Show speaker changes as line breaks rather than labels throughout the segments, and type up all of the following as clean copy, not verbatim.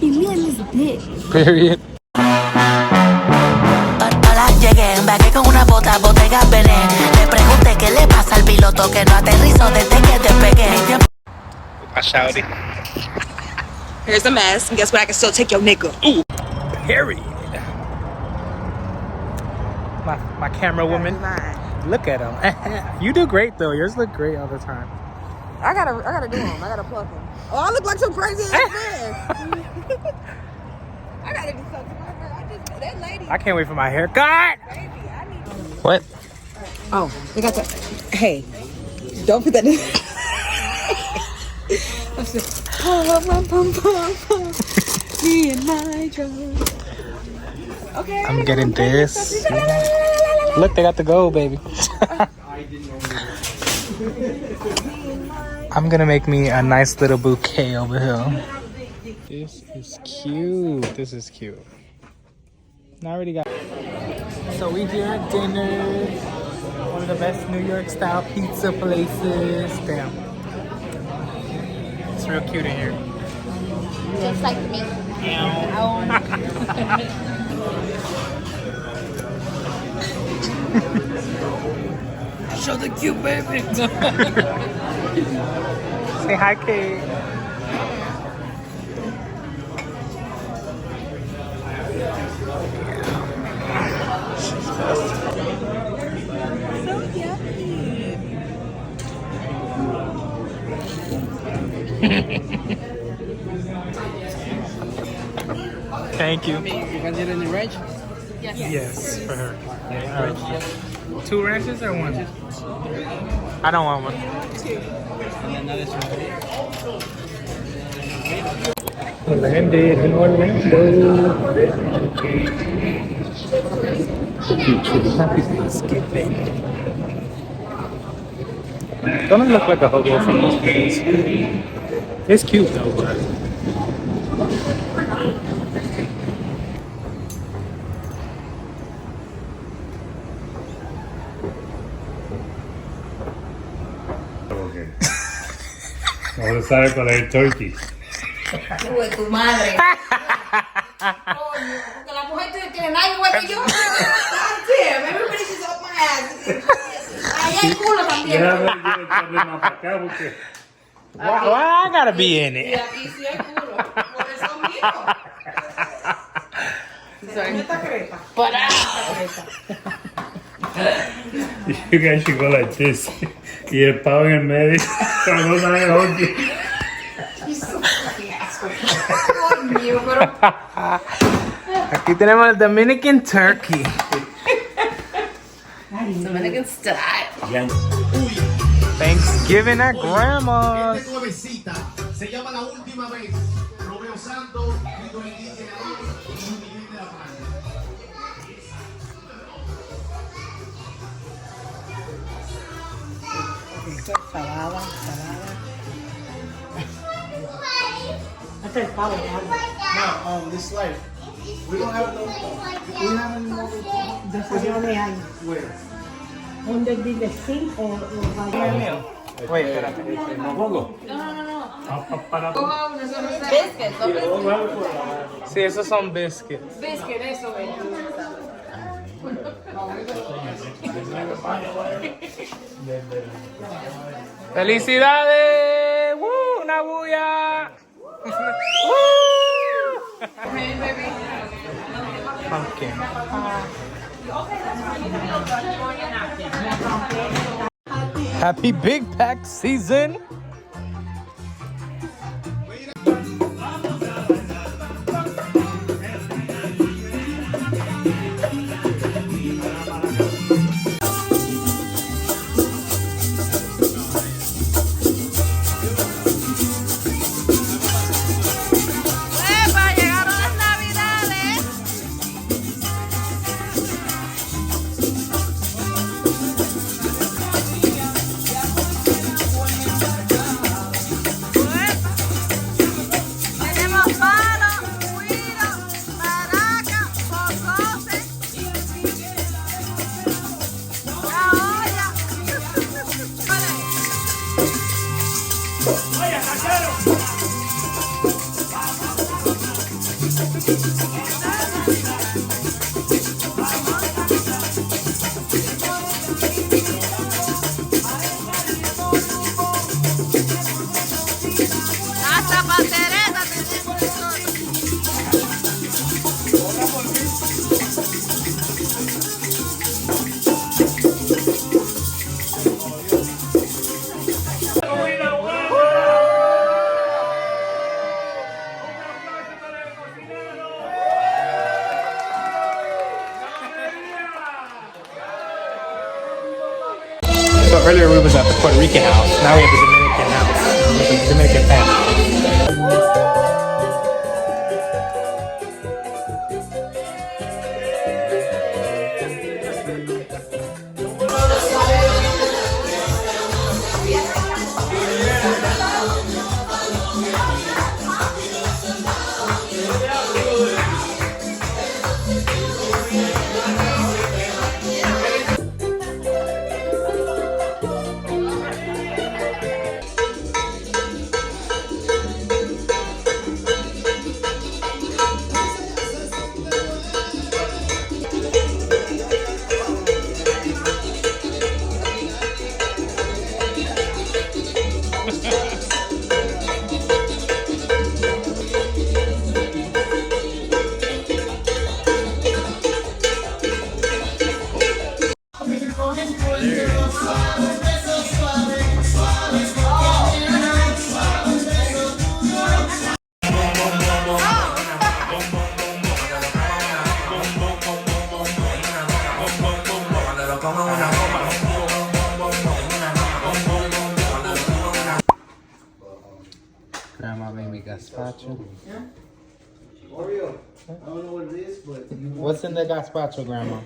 be me and this bitch.
Period.
Hola, llegué, embarqué con una bota, botella Belén. Le pregunté qué le pasa al piloto que no aterrizó desde que despegué.
Shouty.
Here's the mess, and guess what? I can still take your nigga.
Ooh, period. My camera woman. Look at him. You do great though. Yours look great all the time.
I gotta do him. I gotta pluck him. Oh, I look like some crazy ass man. I gotta do something. That lady.
I can't wait for my haircut.
Baby, I need.
What?
Oh, we got to. Hey, don't put that in. Me and my drug. Okay.
I'm getting this. Look, they got the gold, baby. I'm gonna make me a nice little bouquet over here. This is cute. This is cute. I already got. So we here at dinner. One of the best New York style pizza places. Damn. It's real cute in here.
Just like me.
Show the cute baby. Say hi, Kate. Thank you.
You can get any ranch?
Yes, for her. All right. 2 ranches or 1? I don't want 1.
And another small.
Landed in Orlando. Happy Thanksgiving. Don't look like a hobo from those pictures. It's cute though, but.
Ahora sabe cuál es el turkey.
Hijo de tu madre. Coño, porque la mujer tiene nada igual que yo. God damn, everybody she's up my ass. Ahí hay culo también.
Déjame echarle más para acá porque.
Why I gotta be in
Y
it?
aquí sí hay culo. Por eso mismo. Para.
You guys should go like this. Y el pavo en el medio. Cuando no hay hockey.
Coño, pero.
Aquí tenemos el Dominican Turkey.
Dominican style.
Thanksgiving at Grandma's.
Nuevecita, se llama La Última Vez. Romeo Santos, grito indígena y Miguel de la Playa.
Salada. No, this life. We don't have no. We have any more. Where?
¿Dónde vive sí o
Wait, espérate.
¿No pongo?
No.
Para.
Coja una sola biscuit, ¿no?
Sí, esos son biscuits.
Biscuit, eso, güey.
¡Felicidades! ¡Woo! ¡Una bulla! ¡Woo!
Hey, baby.
Pumpkin. Happy Big Pack season!
Hasta pasteleta tenemos nosotros.
So earlier we was at the Puerto Rican house. Now we have the Dominican house with the Dominican family. Grandma made me gazpacho.
Oreo. I don't know what it is, but
What's in the gazpacho, Grandma?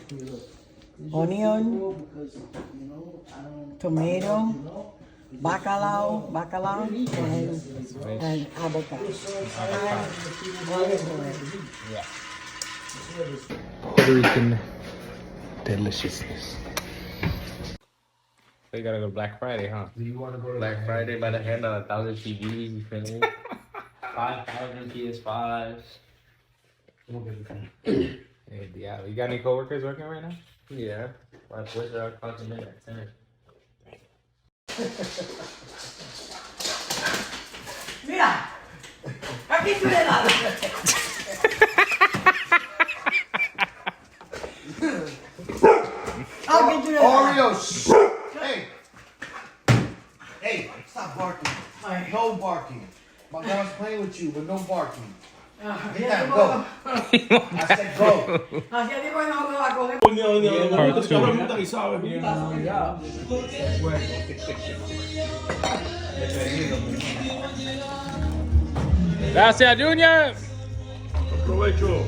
Onion, tomato, bacalao, and avocado.
Yeah. Puerto Rican deliciousness. So you gotta go Black Friday, huh?
Do you want to go to Black Friday by the hand on 1,000 TVs? You feel me? 5,000 PS5s.
Hey, yeah. You got any coworkers working right now?
Yeah. My boys are clocking in at 10.
Mira, aquí estoy helado.
Oreo. Hey. Hey, stop barking. No barking. My mom's playing with you, but no barking. Get down, go. I said go.
Gracias, Junior.
Aprovecho.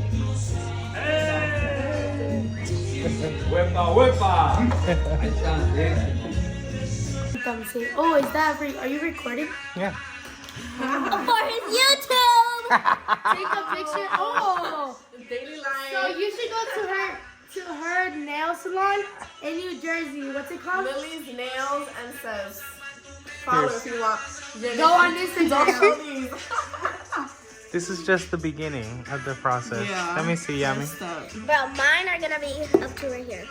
Oh, is that are you recording?
Yeah.
For his YouTube. Take a picture. Oh,
Daily life.
so you should go to her nail salon in New Jersey. What's it called?
Lily's Nails and Says. Follow if you want.
Go on Instagram.
This is just the beginning of the process.
Yeah.
Let me see, Yummy.
Bro, mine are gonna be up to right here.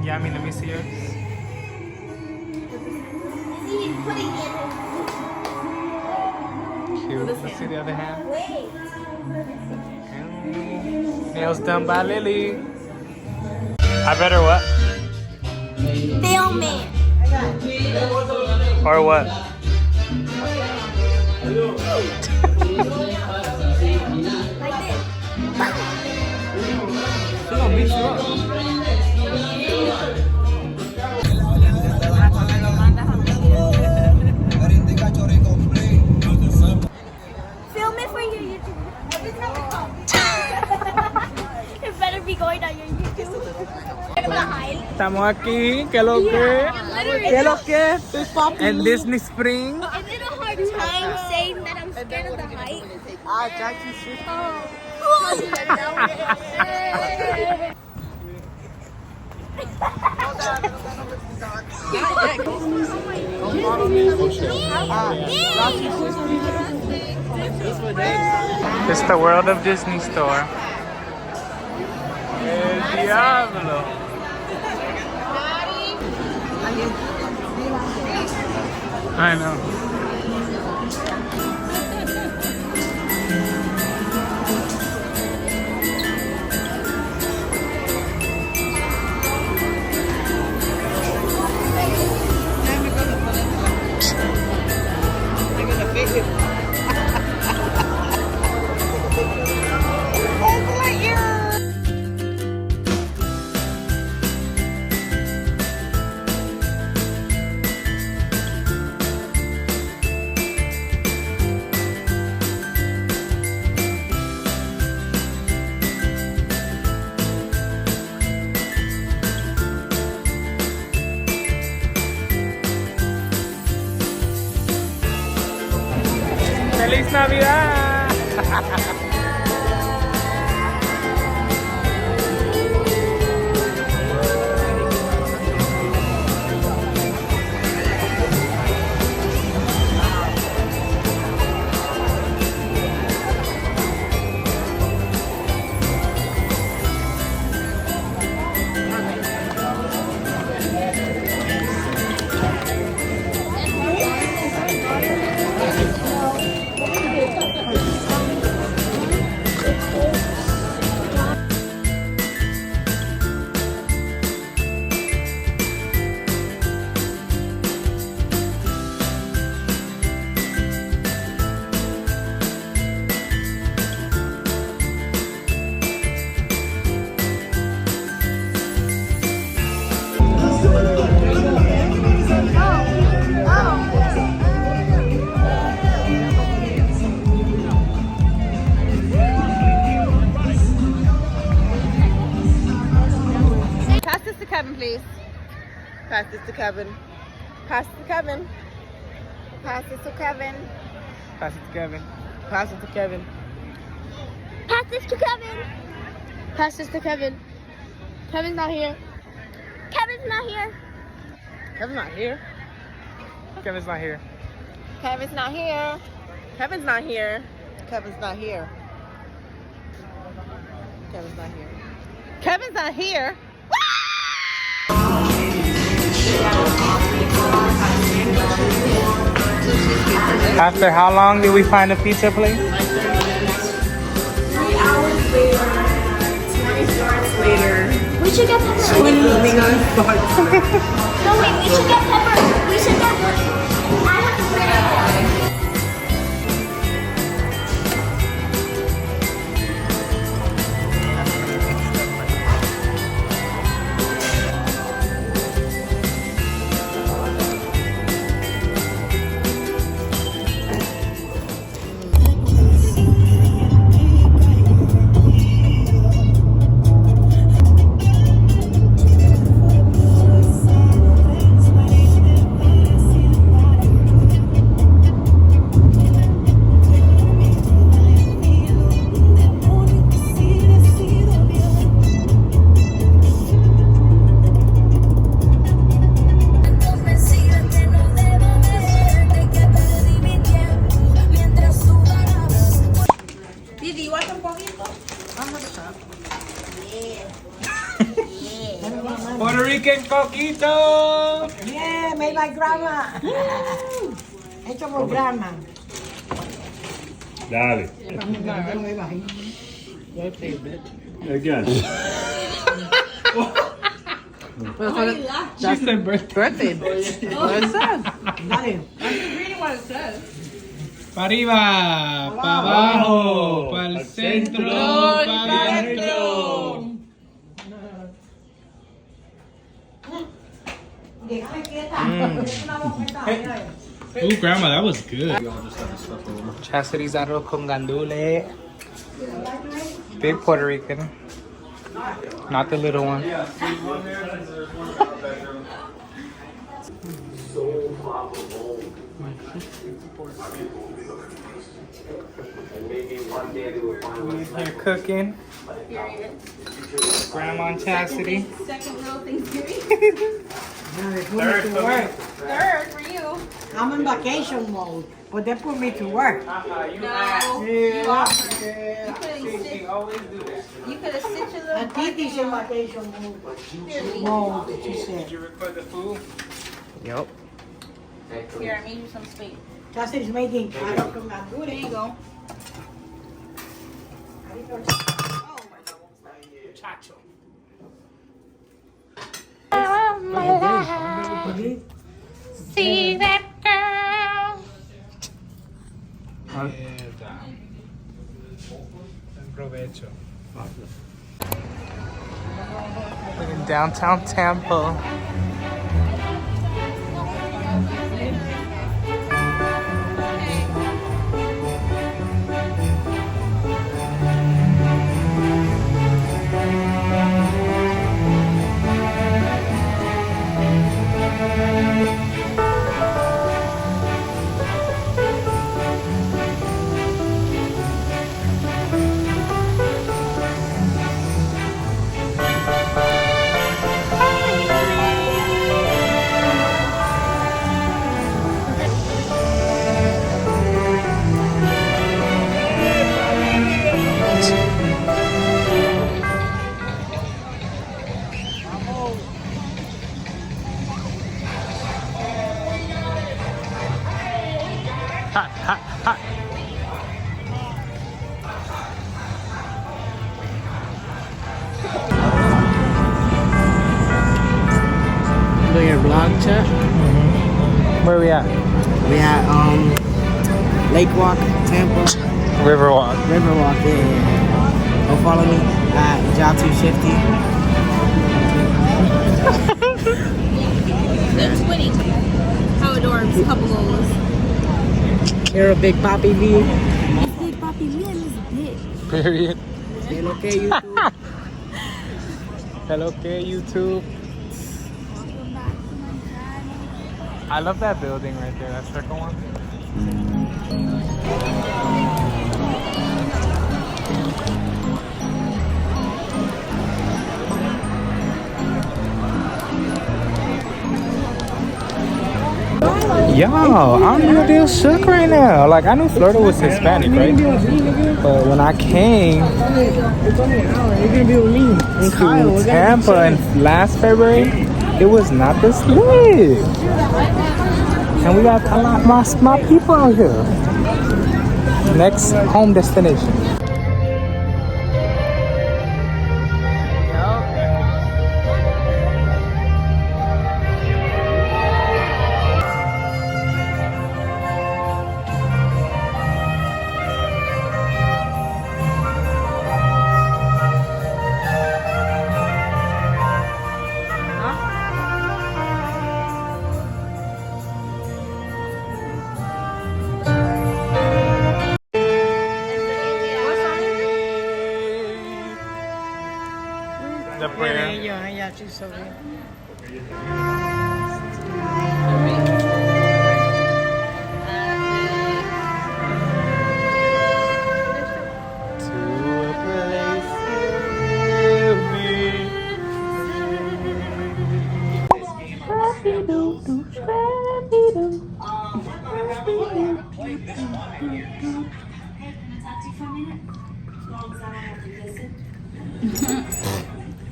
Yummy, let me see yours. Cute. Let's see the other hand. Nails done by Lily. I better what?
Film it.
Or what? She's gonna beat you up.
Film it for your YouTube. It better be going on your YouTube.
Estamos aquí, ¿qué lo que? ¿Qué lo que? En Disney Spring.
Is it a hard time saying that I'm scared of the height?
Jackson Street.
It's the World of Disney store. El diablo. I know. ¡Feliz Navidad!
Pass this to Kevin, please. Pass this to Kevin. Pass it to Kevin. Pass this to Kevin.
Pass it to Kevin. Pass it to Kevin.
Pass this to Kevin. Pass this to Kevin. Kevin's not here. Kevin's not here.
Kevin's not here. Kevin's not here.
Kevin's not here. Kevin's not here. Kevin's not here. Kevin's not here. Kevin's not here.
After how long did we find a pizza place?
3 hours later, 20 starts later.
We should get pepper.
20
No, wait, we should get pepper. We should get pepper. I have to bring it.
Puerto Rican coquito.
Yeah, made by grandma. Hecho por grandma.
Dale. Again.
She said birthday.
Dale.
Pa' arriba, pa' abajo, pa' el centro, pa' adentro. Ooh, grandma, that was good. Chastity's arroz con gandule. Big Puerto Rican. Not the little one.
So far from home. And maybe one day they will find what's
Here cooking. Grandma Chastity.
Second little Thanksgiving.
Now they put me to work.
Third for you.
I'm in vacation mode, but they put me to work.
No, you
Yeah.
offered.
You always do this.
You could have sit your little
And Titi's in vacation mode, she
Did
said.
you record the food? Yep.
Here, I made you some steak.
Chastity's making carrot con
There
verdura.
you go.
Chacho.
See that girl.
Buen provecho. In downtown Tampa. Hot, hot, hot.
Doing your vlog chat.
Where we at?
We at Lake Walk, Tampa.
Riverwalk.
Riverwalk, yeah. Go follow me at Job2Shifty.
They're twinning. How adorable. Couple goals.
You're a big Papi V.
Big Papi Lim is big.
Period.
Hello, okay, YouTube.
Hello, okay, YouTube. I love that building right there, that circle one. Yo, I'm real shook right now. Like, I knew Florida was Hispanic, right? But when I came to Tampa in last February, it was not this lit. And we got a lot my people out here. Next home destination. The prayer.
Yeah, she's so good.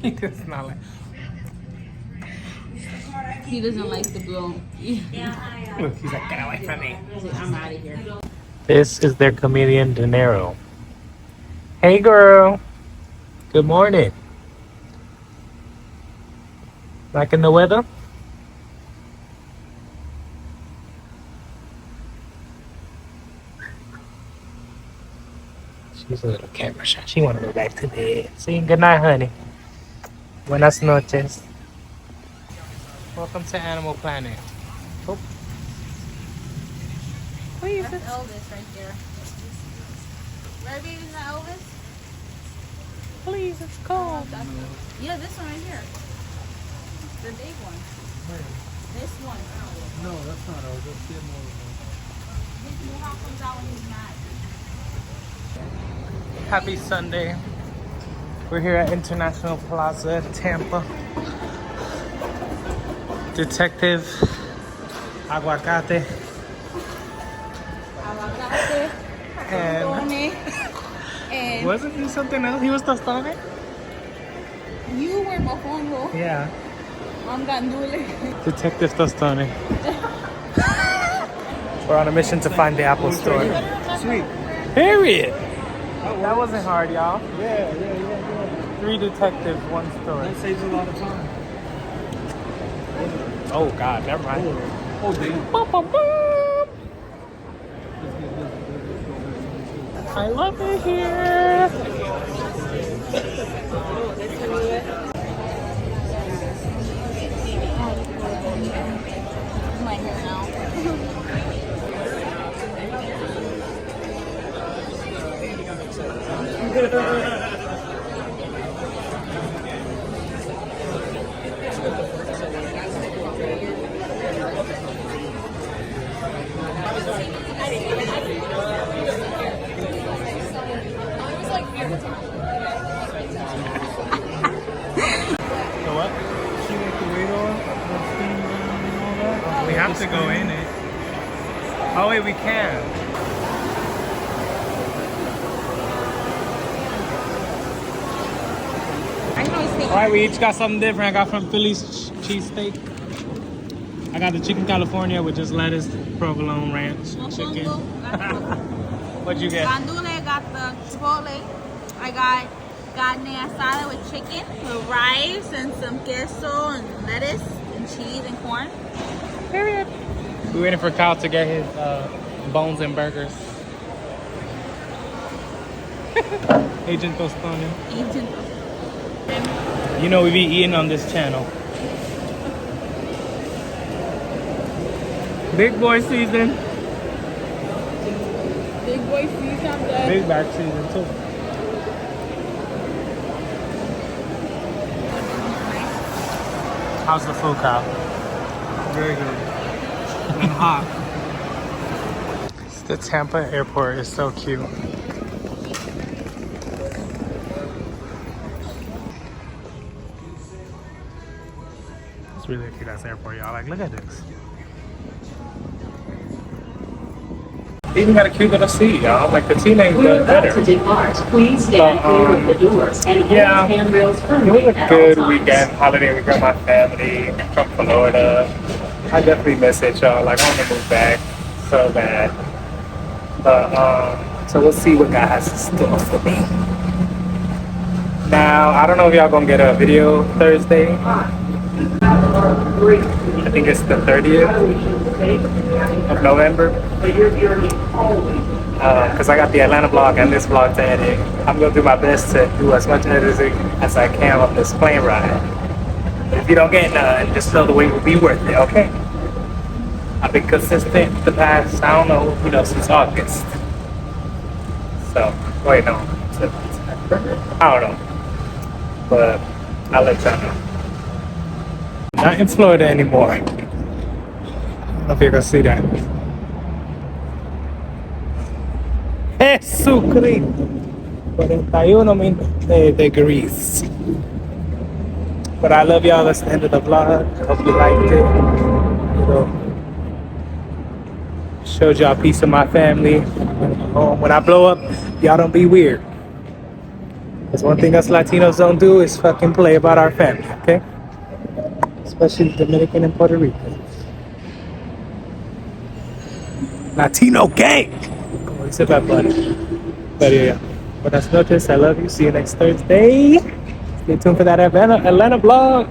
He does not like.
He doesn't like the blow.
Look, he's like, get away from me.
I'm out of here.
This is their comedian De Niro. Hey girl. Good morning. Liking the weather? She's a little camera shy. She want to go back to bed. See, good night, honey. Buenas noches. Welcome to Animal Planet. Oh.
That's Elvis right there. Right, baby, is that Elvis?
Please, it's cold.
Yeah, this one right here. The big one. This one.
No, that's not ours. Let's get more of
His mohawk comes out when he's mad.
them. Happy Sunday. We're here at International Plaza, Tampa. Detective Aguacate. And wasn't he something else? He was Tostone?
You were mofongo.
Yeah.
I'm Gandule.
Detective Tostone. We're on a mission to find the Apple Store.
Sweet.
Period. That wasn't hard, y'all.
Yeah.
3 detectives, 1 store.
That saves a lot of time.
Oh God, never mind.
Oh, damn.
Bum, bum, bum. I love it here.
My hair now.
So what?
She went the weight on, the steam and all that.
We have to go in it. Oh wait, we can. Alright, we each got something different. I got from Philly's cheesesteak. I got the chicken California with just lettuce, provolone, ranch, chicken. What'd you get?
Gandule got the chipotle. I got carne asada with chicken, with rice and some queso and lettuce and cheese and corn.
Period. We're waiting for Kyle to get his bones and burgers. Agent Tostone.
Agent.
You know we be eating on this channel. Big boy season.
Big boy season.
Big back season too. How's the food, Kyle?
Very good. And hot.
The Tampa airport is so cute. It's really a cute ass airport, y'all. Like, look at this. They even got a cute little seat, y'all. Like, the seat ain't good better.
To depart, please stand clear of the doors and
yeah,
handrails
it was a good weekend, holiday weekend with my family from Florida. I definitely miss it, y'all. Like, I want to move back so bad. But, so we'll see what God has in store for me. Now, I don't know if y'all gonna get a video Thursday. I think it's the 30th of November. Because I got the Atlanta vlog and this vlog to edit. I'm gonna do my best to do as much editing as I can on this plane ride. But if you don't get none, just know the wait will be worth it, okay? I've been consistent the past, I don't know, since August. So, wait, no. I don't know. But I'll let y'all know. Not in Florida anymore. I don't know if you're gonna see that. Jesucristo. 41 degrees. But I love y'all. That's the end of the vlog. Hope you liked it. Showed y'all a piece of my family. When I blow up, y'all don't be weird. Because one thing us Latinos don't do is fucking play about our family, okay? Especially Dominican and Puerto Rican. Latino gang! Como dice Bad Bunny. But yeah, buenas noches. I love you. See you next Thursday. Stay tuned for that Atlanta vlog.